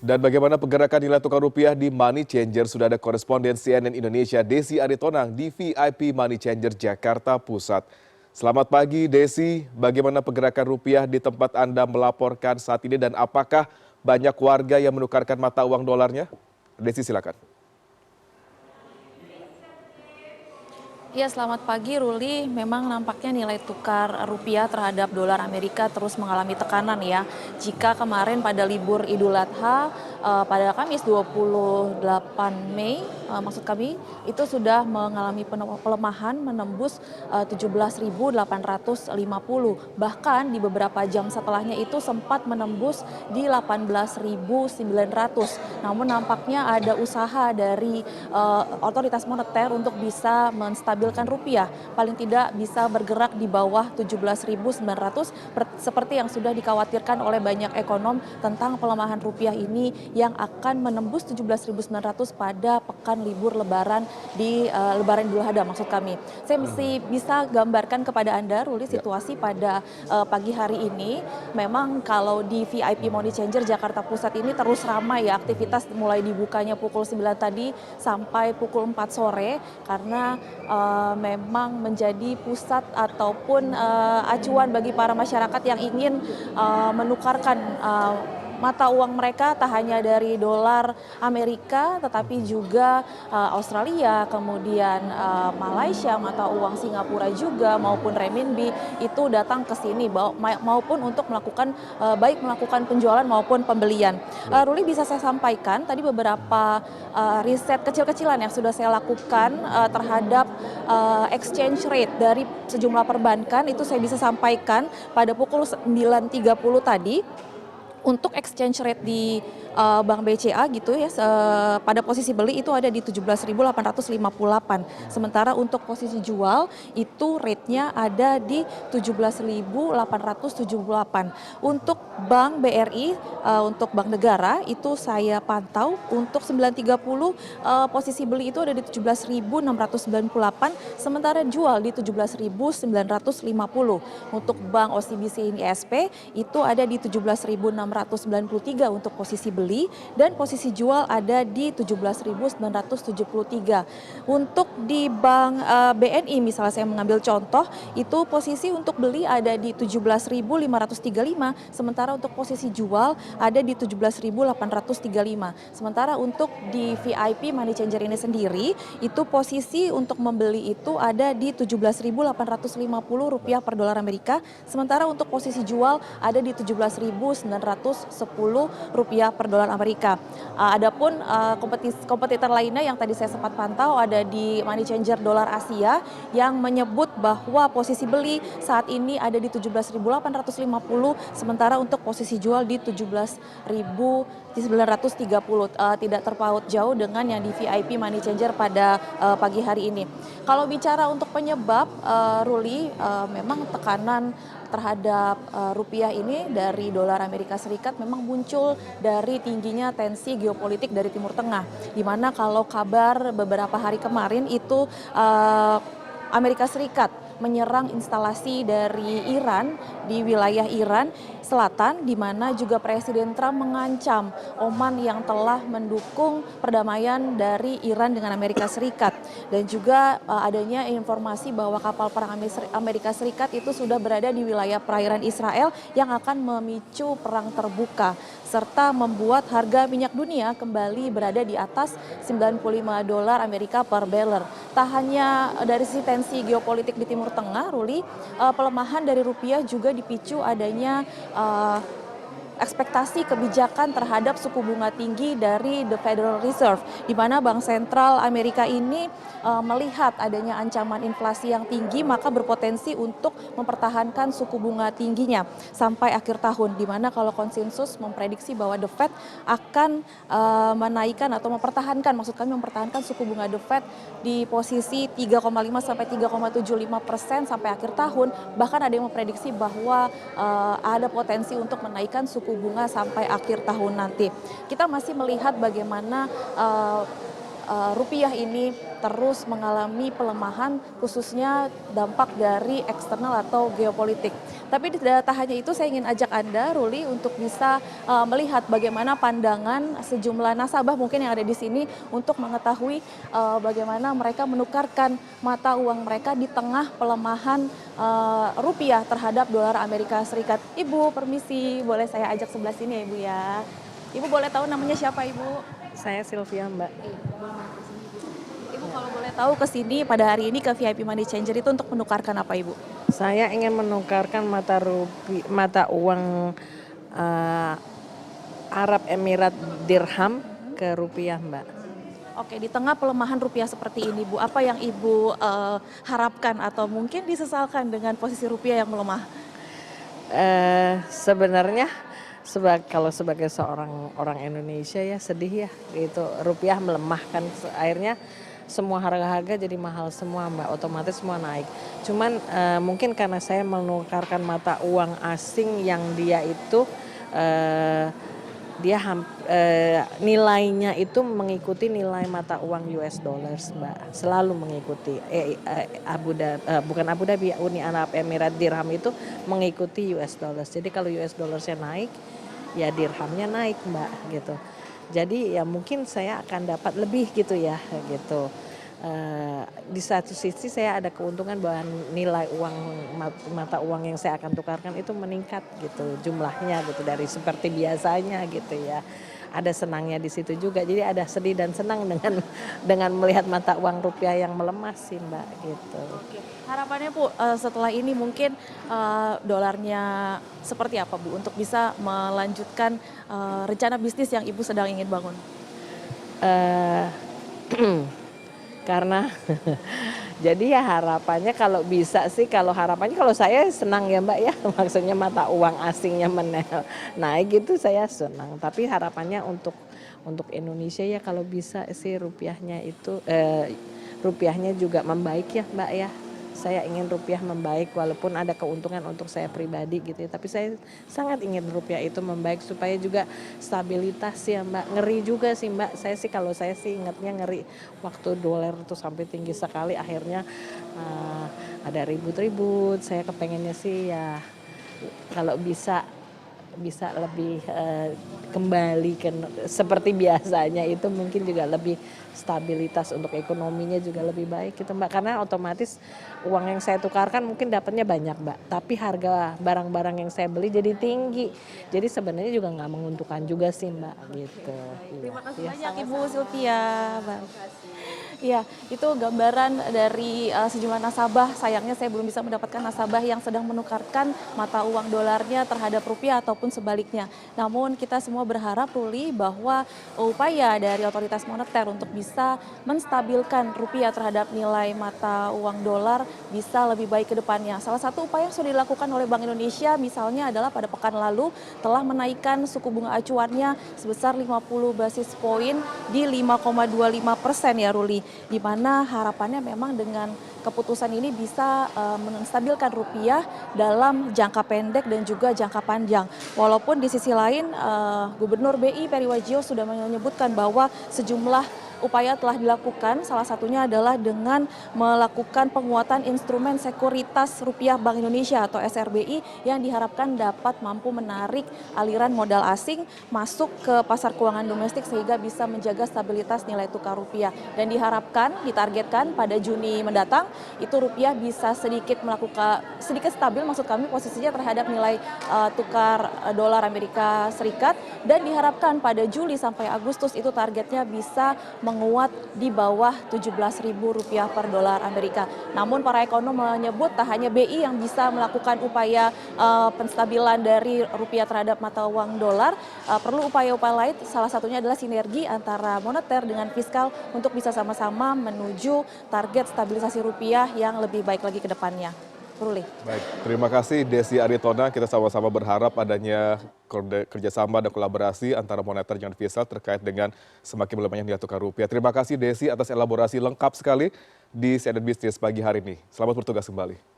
Dan bagaimana pergerakan nilai tukar rupiah di Money Changer? Sudah ada koresponden CNN Indonesia Desi Aritonang di VIP Money Changer Jakarta Pusat. Selamat pagi Desi, bagaimana pergerakan rupiah di tempat Anda melaporkan saat ini dan apakah banyak warga yang menukarkan mata uang dolarnya? Desi silakan. Ya, selamat pagi Ruli. Memang nampaknya nilai tukar rupiah terhadap dolar Amerika terus mengalami tekanan ya. Jika kemarin pada libur Idul Adha pada Kamis 28 Mei, maksud kami itu sudah mengalami pelemahan menembus 17.850. Bahkan di beberapa jam setelahnya itu sempat menembus di 18.900. Namun nampaknya ada usaha dari otoritas moneter untuk bisa menstabilkan rupiah, paling tidak bisa bergerak di bawah 17.900 seperti yang sudah dikhawatirkan oleh banyak ekonom tentang pelemahan rupiah ini yang akan menembus 17.900 pada pekan libur lebaran di lebaran Idul Adha maksud kami. Saya masih bisa gambarkan kepada Anda Ruli situasi pada pagi hari ini. Memang kalau di VIP Money Changer Jakarta Pusat ini terus ramai ya, aktivitas mulai dibukanya pukul 9 tadi sampai pukul 4 sore karena memang menjadi pusat ataupun acuan bagi para masyarakat yang ingin menukarkan mata uang mereka tak hanya dari dolar Amerika tetapi juga Australia, kemudian Malaysia, mata uang Singapura juga maupun renminbi itu datang ke sini maupun untuk melakukan baik melakukan penjualan maupun pembelian. Ruli, bisa saya sampaikan tadi beberapa riset kecil-kecilan yang sudah saya lakukan terhadap exchange rate dari sejumlah perbankan itu saya bisa sampaikan pada pukul 9.30 tadi. Untuk exchange rate di Bank BCA gitu ya, pada posisi beli itu ada di 17.858. Sementara untuk posisi jual itu rate-nya ada di 17.878. Untuk Bank BRI, untuk Bank Negara itu saya pantau untuk 9.30 posisi beli itu ada di 17.698, sementara jual di 17.950. Untuk Bank OCBC ISP itu ada di 17.693 untuk posisi beli dan posisi jual ada di 17.973. Untuk di Bank BNI misalnya saya mengambil contoh itu posisi untuk beli ada di 17.535, sementara untuk posisi jual ada di 17.835. Sementara untuk di VIP Money Changer ini sendiri itu posisi untuk membeli itu ada di 17.850 rupiah per dolar Amerika, sementara untuk posisi jual ada di 17.910 rupiah per dolar Amerika. Adapun kompetitor lainnya yang tadi saya sempat pantau ada di Money Changer dolar Asia yang menyebut bahwa posisi beli saat ini ada di 17.850, sementara untuk posisi jual di 17.930. Tidak terpaut jauh dengan yang di VIP Money Changer pada pagi hari ini. Kalau bicara untuk penyebab, Ruli, memang tekanan terhadap rupiah ini dari dolar Amerika Serikat memang muncul dari tingginya tensi geopolitik dari Timur Tengah, di mana kalau kabar beberapa hari kemarin itu Amerika Serikat menyerang instalasi dari Iran di wilayah Iran Selatan, di mana juga Presiden Trump mengancam Oman yang telah mendukung perdamaian dari Iran dengan Amerika Serikat. Dan juga adanya informasi bahwa kapal perang Amerika Serikat itu sudah berada di wilayah perairan Israel yang akan memicu perang terbuka, serta membuat harga minyak dunia kembali berada di atas $95 Amerika per barrel. Tak hanya dari sisi tensi geopolitik di Timur Tengah, Ruli, pelemahan dari rupiah juga dipicu adanya ekspektasi kebijakan terhadap suku bunga tinggi dari The Federal Reserve, di mana Bank Sentral Amerika ini melihat adanya ancaman inflasi yang tinggi, maka berpotensi untuk mempertahankan suku bunga tingginya sampai akhir tahun, di mana kalau konsensus memprediksi bahwa The Fed akan menaikkan atau mempertahankan suku bunga The Fed di posisi 3,5 sampai 3,75% sampai akhir tahun. Bahkan ada yang memprediksi bahwa ada potensi untuk menaikkan suku bunga sampai akhir tahun nanti. Kita masih melihat bagaimana rupiah ini terus mengalami pelemahan, khususnya dampak dari eksternal atau geopolitik. Tapi tak hanya itu, saya ingin ajak Anda, Ruli, untuk bisa melihat bagaimana pandangan sejumlah nasabah mungkin yang ada di sini untuk mengetahui bagaimana mereka menukarkan mata uang mereka di tengah pelemahan rupiah terhadap dolar Amerika Serikat. Ibu, permisi, boleh saya ajak sebelah sini ya Ibu ya. Ibu boleh tahu namanya siapa Ibu? Saya Sylvia, Mbak. Ibu kalau boleh tahu ke sini pada hari ini ke VIP Money Changer itu untuk menukarkan apa Ibu? Saya ingin menukarkan mata uang Arab Emirat dirham ke rupiah, Mbak. Oke, di tengah pelemahan rupiah seperti ini Bu, apa yang Ibu harapkan atau mungkin disesalkan dengan posisi rupiah yang melemah? Sebenarnya kalau sebagai seorang orang Indonesia ya sedih ya, gitu. Rupiah melemah kan, akhirnya semua harga-harga jadi mahal semua, Mbak, otomatis semua naik. Cuman mungkin karena saya menukarkan mata uang asing yang dia itu nilainya itu mengikuti nilai mata uang US dollars, Mbak, selalu mengikuti. Bukan Abu Dhabi, Uni Arab Emirat dirham itu mengikuti US dollars. Jadi kalau US dollarsnya naik, ya dirhamnya naik, Mbak, gitu. Jadi ya mungkin saya akan dapat lebih gitu ya, gitu. Di satu sisi saya ada keuntungan bahwa nilai mata uang yang saya akan tukarkan itu meningkat gitu jumlahnya gitu dari seperti biasanya gitu ya. Ada senangnya di situ juga. Jadi ada sedih dan senang dengan melihat mata uang rupiah yang melemah sih, Mbak, gitu. Oke. Harapannya Bu, setelah ini mungkin dolarnya seperti apa Bu untuk bisa melanjutkan rencana bisnis yang Ibu sedang ingin bangun? Eh, Karena jadi ya harapannya kalau bisa sih, kalau saya senang ya Mbak ya, maksudnya mata uang asingnya naik gitu saya senang. Tapi harapannya untuk Indonesia ya kalau bisa sih rupiahnya juga membaik ya Mbak ya. Saya ingin rupiah membaik walaupun ada keuntungan untuk saya pribadi gitu ya. Tapi saya sangat ingin rupiah itu membaik supaya juga stabilitas ya Mbak. Ngeri juga sih Mbak. Kalau saya sih ingatnya ngeri waktu dolar itu sampai tinggi sekali akhirnya ada ribut-ribut. Saya kepengennya sih ya kalau bisa lebih kembali ke seperti biasanya, itu mungkin juga lebih stabilitas untuk ekonominya juga lebih baik gitu Mbak, karena otomatis uang yang saya tukarkan mungkin dapatnya banyak Mbak, tapi harga barang-barang yang saya beli jadi tinggi, jadi sebenarnya juga nggak menguntungkan juga sih Mbak gitu. Terima kasih banyak Ibu Sylvia. Iya, itu gambaran dari sejumlah nasabah. Sayangnya saya belum bisa mendapatkan nasabah yang sedang menukarkan mata uang dolarnya terhadap rupiah ataupun sebaliknya. Namun kita semua berharap, Ruli, bahwa upaya dari otoritas moneter untuk bisa menstabilkan rupiah terhadap nilai mata uang dolar bisa lebih baik ke depannya. Salah satu upaya yang sudah dilakukan oleh Bank Indonesia misalnya adalah pada pekan lalu telah menaikkan suku bunga acuannya sebesar 50 basis poin di 5,25% ya Ruli. Di mana harapannya memang dengan keputusan ini bisa menstabilkan rupiah dalam jangka pendek dan juga jangka panjang. Walaupun di sisi lain Gubernur BI Peri Warjio sudah menyebutkan bahwa sejumlah upaya telah dilakukan, salah satunya adalah dengan melakukan penguatan instrumen sekuritas rupiah Bank Indonesia atau SRBI yang diharapkan dapat mampu menarik aliran modal asing masuk ke pasar keuangan domestik sehingga bisa menjaga stabilitas nilai tukar rupiah. Dan ditargetkan pada Juni mendatang itu rupiah bisa sedikit stabil, maksud kami posisinya terhadap nilai tukar dolar Amerika Serikat, dan diharapkan pada Juli sampai Agustus itu targetnya bisa menguat di bawah Rp17.000 per dolar Amerika. Namun para ekonom menyebut tak hanya BI yang bisa melakukan upaya penstabilan dari rupiah terhadap mata uang dolar, perlu upaya-upaya lain, salah satunya adalah sinergi antara moneter dengan fiskal untuk bisa sama-sama menuju target stabilisasi rupiah yang lebih baik lagi ke depannya. Ruli. Baik, terima kasih Desi Aritona. Kita sama-sama berharap adanya kerjasama dan kolaborasi antara moneter dan fiskal terkait dengan semakin melemahnya nilai tukar rupiah. Terima kasih Desi atas elaborasi lengkap sekali di CNN Business pagi hari ini. Selamat bertugas kembali.